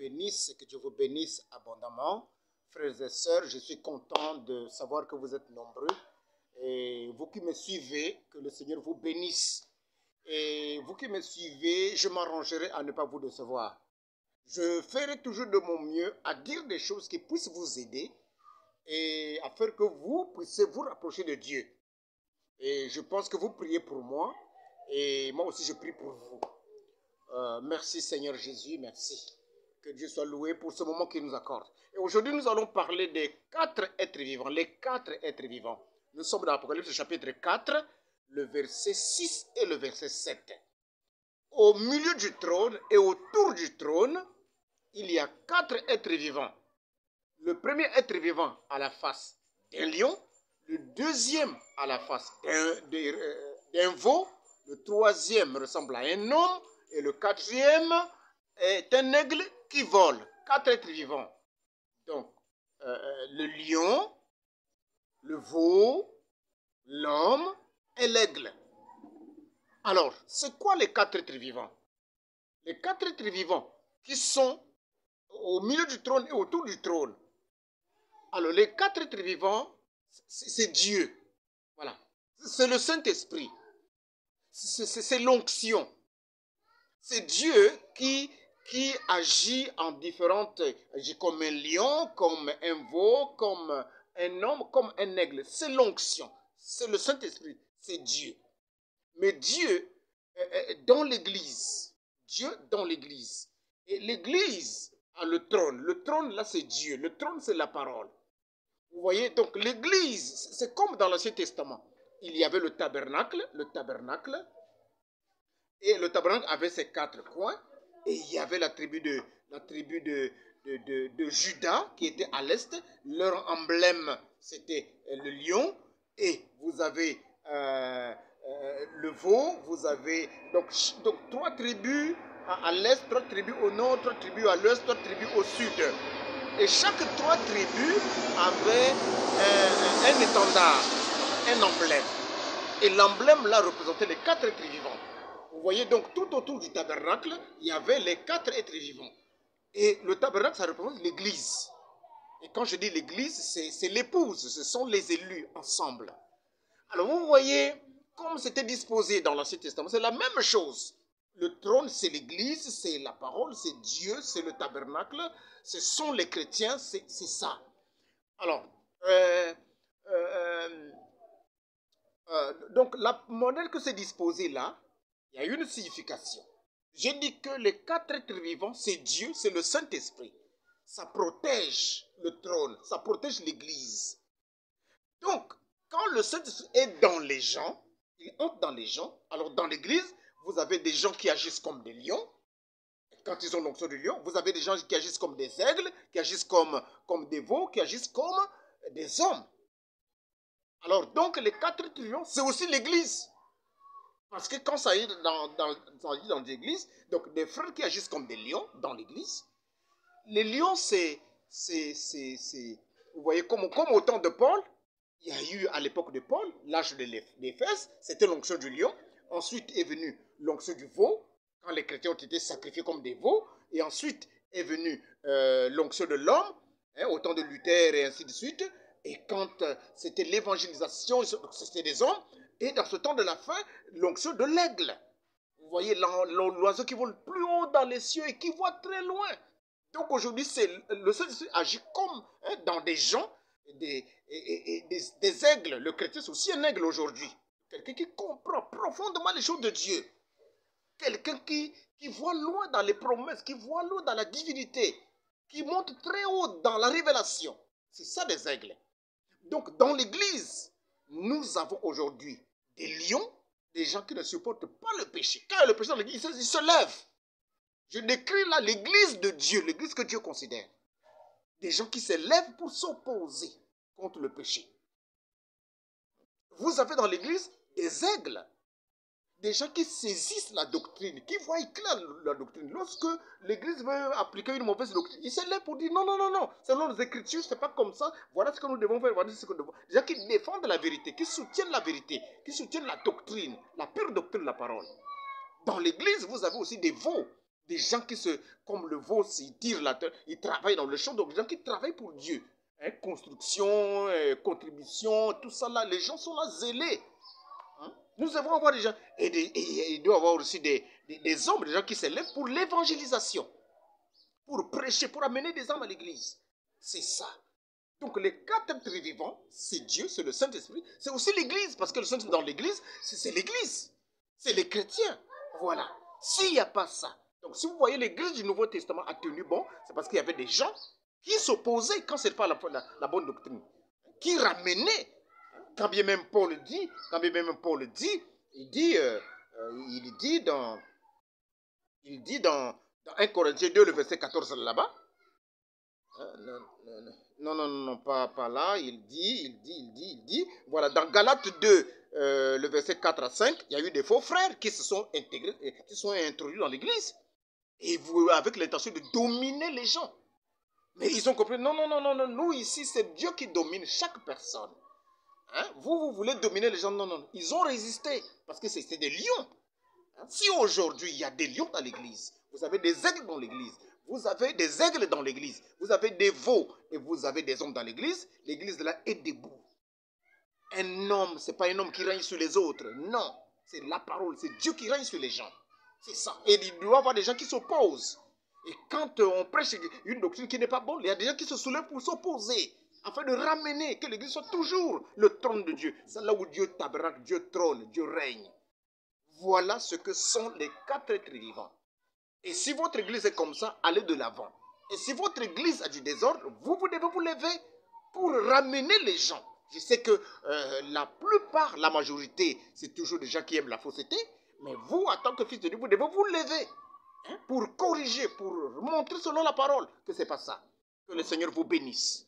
bénisse et que Dieu vous bénisse abondamment. Frères et sœurs, je suis content de savoir que vous êtes nombreux. Et vous qui me suivez, que le Seigneur vous bénisse. Et vous qui me suivez, je m'arrangerai à ne pas vous décevoir. Je ferai toujours de mon mieux à dire des choses qui puissent vous aider et à faire que vous puissiez vous rapprocher de Dieu. Et je pense que vous priez pour moi et moi aussi je prie pour vous. Merci Seigneur Jésus, merci. Que Dieu soit loué pour ce moment qu'il nous accorde. Et aujourd'hui, nous allons parler des 4 êtres vivants. Les 4 êtres vivants. Nous sommes dans l'Apocalypse chapitre 4, le verset 6 et le verset 7. Au milieu du trône et autour du trône, il y a 4 êtres vivants. Le premier être vivant a la face d'un lion, le deuxième a la face d'un veau, le troisième ressemble à un homme et le quatrième est un aigle qui vole. 4 êtres vivants. Donc, le lion, le veau, l'homme et l'aigle. Alors, c'est quoi les 4 êtres vivants? Les 4 êtres vivants qui sont au milieu du trône et autour du trône. Alors, les 4 êtres vivants, c'est Dieu. Voilà. C'est le Saint-Esprit. C'est l'onction. C'est Dieu qui agit en différentes... agit comme un lion, comme un veau, comme un homme, comme un aigle. C'est l'onction. C'est le Saint-Esprit. C'est Dieu. Mais Dieu dans l'Église. Dieu dans l'Église. Et l'Église a le trône. Le trône, là, c'est Dieu. Le trône, c'est la parole. Vous voyez, donc l'Église, c'est comme dans l'Ancien Testament. Il y avait le tabernacle, et le tabernacle avait ses 4 coins, et il y avait la tribu de Juda qui était à l'est. Leur emblème, c'était le lion, et vous avez le veau, vous avez donc 3 tribus à l'est, 3 tribus au nord, 3 tribus à l'ouest, 3 tribus au sud. Et chaque 3 tribus avait un étendard, un emblème. Et l'emblème là représentait les 4 êtres vivants. Vous voyez donc tout autour du tabernacle, il y avait les 4 êtres vivants. Et le tabernacle, ça représente l'église. Et quand je dis l'église, c'est l'épouse, ce sont les élus ensemble. Alors vous voyez, comme c'était disposé dans l'Ancien Testament, c'est la même chose. Le trône, c'est l'église, c'est la parole, c'est Dieu, c'est le tabernacle, ce sont les chrétiens, c'est ça. Alors, donc, la modèle que c'est disposé là, il y a une signification. J'ai dit que les 4 êtres vivants, c'est Dieu, c'est le Saint-Esprit. Ça protège le trône, ça protège l'église. Donc, quand le Saint-Esprit est dans les gens, il entre dans les gens. Alors, dans l'église, vous avez des gens qui agissent comme des lions. Quand ils ont l'onction du lion, vous avez des gens qui agissent comme des aigles, qui agissent comme des veaux, qui agissent comme des hommes. Alors, donc, les 4 êtres vivants, c'est aussi l'église. Parce que quand ça y est dans l'église, donc des frères qui agissent comme des lions dans l'église, les lions, vous voyez, comme au temps de Paul, il y a eu à l'époque de Paul, l'âge de l'Éphèse, c'était l'onction du lion. Ensuite est venue l'onction du veau, quand les chrétiens ont été sacrifiés comme des veaux. Et ensuite est venue l'onction de l'homme, au temps de Luther et ainsi de suite. Et quand c'était l'évangélisation, c'était des hommes. Et dans ce temps de la fin, l'onction de l'aigle. Vous voyez l'oiseau qui vole plus haut dans les cieux et qui voit très loin. Donc aujourd'hui, le Saint-Esprit agit comme dans des gens, des aigles. Le chrétien, c'est aussi un aigle aujourd'hui. Quelqu'un qui comprend profondément les choses de Dieu. Quelqu'un qui voit loin dans les promesses, qui voit loin dans la divinité, qui monte très haut dans la révélation. C'est ça des aigles. Donc dans l'église, nous avons aujourd'hui des lions, des gens qui ne supportent pas le péché. Quand il y a le péché dans l'église, ils se lèvent. Je décris là l'église de Dieu, l'église que Dieu considère. Des gens qui se lèvent pour s'opposer contre le péché. Vous avez dans l'église des aigles. Des gens qui saisissent la doctrine, qui voient clair la doctrine. Lorsque l'église veut appliquer une mauvaise doctrine, ils se lèvent pour dire non, non, non, non. Selon les Écritures, c'est pas comme ça. Voilà ce que nous devons faire, voilà ce que nous devons. Des gens qui défendent la vérité, qui soutiennent la vérité, qui soutiennent la doctrine, la pure doctrine de la parole. Dans l'église, vous avez aussi des veaux des gens qui se, comme le veau, ils tirent la terre, ils travaillent dans le champ, donc des gens qui travaillent pour Dieu. Hein, construction, contribution, tout ça là, les gens sont là zélés. Hein? Nous devons avoir des gens, et il doit y avoir aussi des hommes, des gens qui s'élèvent pour l'évangélisation, pour prêcher, pour amener des âmes à l'église. C'est ça. Donc les 4 êtres vivants, c'est Dieu, c'est le Saint-Esprit, c'est aussi l'église, parce que le Saint-Esprit dans l'église, c'est l'église, c'est les chrétiens. Voilà. S'il n'y a pas ça, donc si vous voyez l'église du Nouveau Testament a tenu bon, c'est parce qu'il y avait des gens qui s'opposaient quand ce n'est pas la bonne doctrine, qui ramenaient, quand bien même Paul dit, il dit dans 1 Corinthiens 2, le verset 14 là-bas, non, pas là, il dit, voilà, dans Galates 2, le verset 4 à 5, il y a eu des faux frères qui se sont intégrés, qui sont introduits dans l'église, et avec l'intention de dominer les gens. Mais ils ont compris, non, nous ici, c'est Dieu qui domine chaque personne. Hein? Vous voulez dominer les gens, non, ils ont résisté, parce que c'était des lions. Hein? Si aujourd'hui, il y a des lions dans l'église, vous avez des aigles dans l'église, vous avez des aigles dans l'église, vous avez des veaux, et vous avez des hommes dans l'église là est debout. Un homme, ce n'est pas un homme qui règne sur les autres, non, c'est la parole, c'est Dieu qui règne sur les gens. C'est ça. Et il doit y avoir des gens qui s'opposent. Et quand on prêche une doctrine qui n'est pas bonne, il y a des gens qui se soulèvent pour s'opposer, afin de ramener que l'église soit toujours le trône de Dieu. C'est là où Dieu tabernacle, Dieu trône, Dieu règne. Voilà ce que sont les 4 êtres vivants. Et si votre église est comme ça, allez de l'avant. Et si votre église a du désordre, vous devez vous lever pour ramener les gens. Je sais que la plupart, la majorité, c'est toujours des gens qui aiment la fausseté. Mais vous, en tant que fils de Dieu, vous devez vous lever pour corriger, pour montrer selon la parole que ce n'est pas ça. Que le Seigneur vous bénisse.